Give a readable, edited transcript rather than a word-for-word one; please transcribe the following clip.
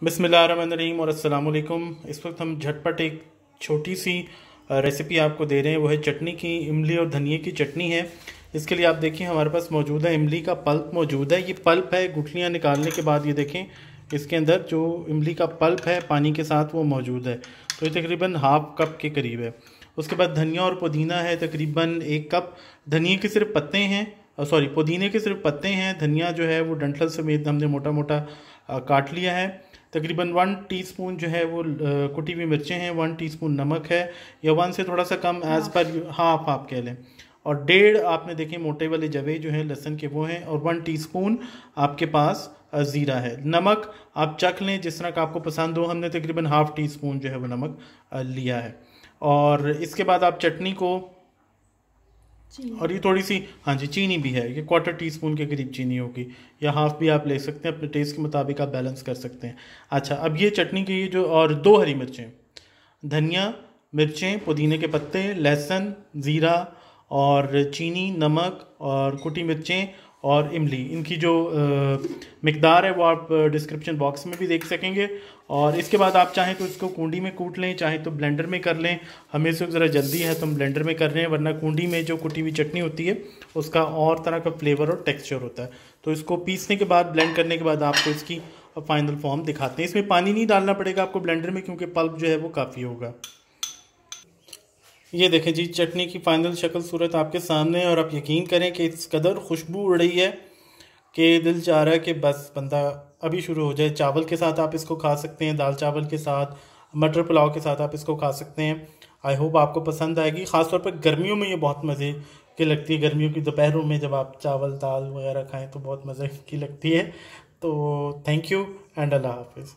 बिस्मिल्लाहिर्रहमानिर्रहीम और अस्सलाम वालेकुम। इस वक्त हम झटपट एक छोटी सी रेसिपी आपको दे रहे हैं। वो है चटनी की, इमली और धनिए की चटनी है। इसके लिए आप देखिए हमारे पास मौजूद है इमली का पल्प मौजूद है। ये पल्प है, गुठलियाँ निकालने के बाद ये देखें इसके अंदर जो इमली का पल्प है पानी के साथ वो मौजूद है। तो ये तकरीबन हाफ कप के करीब है। उसके बाद धनिया और पुदीना है तकरीबन 1 कप। धनिए के सिर्फ पत्ते हैं, सॉरी पुदीने के सिर्फ पत्ते हैं। धनिया जो है वो डंठल समेत हमने मोटा मोटा काट लिया है। तकरीबन 1 टीस्पून जो है वो कुटी हुई मिर्चें हैं। 1 टीस्पून नमक है, या 1 से थोड़ा सा कम, एज़ पर हाफ आप कह लें। और 1.5 आपने देखें मोटे वाले जवे जो हैं लहसुन के वो हैं। और 1 टीस्पून आपके पास ज़ीरा है। नमक आप चख लें जिस तरह का आपको पसंद हो। हमने तकरीबन हाफ टीस्पून जो है वो नमक लिया है। और इसके बाद आप चटनी को, और ये थोड़ी सी, हाँ जी चीनी भी है, ये 1/4 टीस्पून के करीब चीनी होगी, या हाफ भी आप ले सकते हैं, अपने टेस्ट के मुताबिक आप बैलेंस कर सकते हैं। अच्छा, अब ये चटनी की जो, और 2 हरी मिर्चें, धनिया, मिर्चें, पुदीने के पत्ते, लहसुन, ज़ीरा और चीनी, नमक और कुटी मिर्चें और इमली, इनकी जो मिकदार है वो आप डिस्क्रिप्शन बॉक्स में भी देख सकेंगे। और इसके बाद आप चाहें तो इसको कूंडी में कूट लें, चाहें तो ब्लेंडर में कर लें। हमें इस वक्त ज़रा जल्दी है तो हम ब्लेंडर में कर रहे हैं, वरना कूंडी में जो कुटी हुई चटनी होती है उसका और तरह का फ्लेवर और टेक्सचर होता है। तो इसको पीसने के बाद, ब्लेंड करने के बाद आपको इसकी फाइनल फॉर्म दिखाते हैं। इसमें पानी नहीं डालना पड़ेगा आपको ब्लेंडर में, क्योंकि पल्प जो है वो काफ़ी होगा। ये देखें जी, चटनी की फाइनल शक्ल सूरत आपके सामने है। और आप यकीन करें कि इस कदर खुशबू उड़ रही है कि दिल चाह रहा है कि बस बंदा अभी शुरू हो जाए। चावल के साथ आप इसको खा सकते हैं, दाल चावल के साथ, मटर पुलाव के साथ आप इसको खा सकते हैं। आई होप आपको पसंद आएगी। ख़ासतौर पर गर्मियों में ये बहुत मज़े की लगती है। गर्मियों की दोपहरों में जब आप चावल दाल वगैरह खाएँ तो बहुत मज़े की लगती है। तो थैंक यू एंड अल्लाह हाफिज़।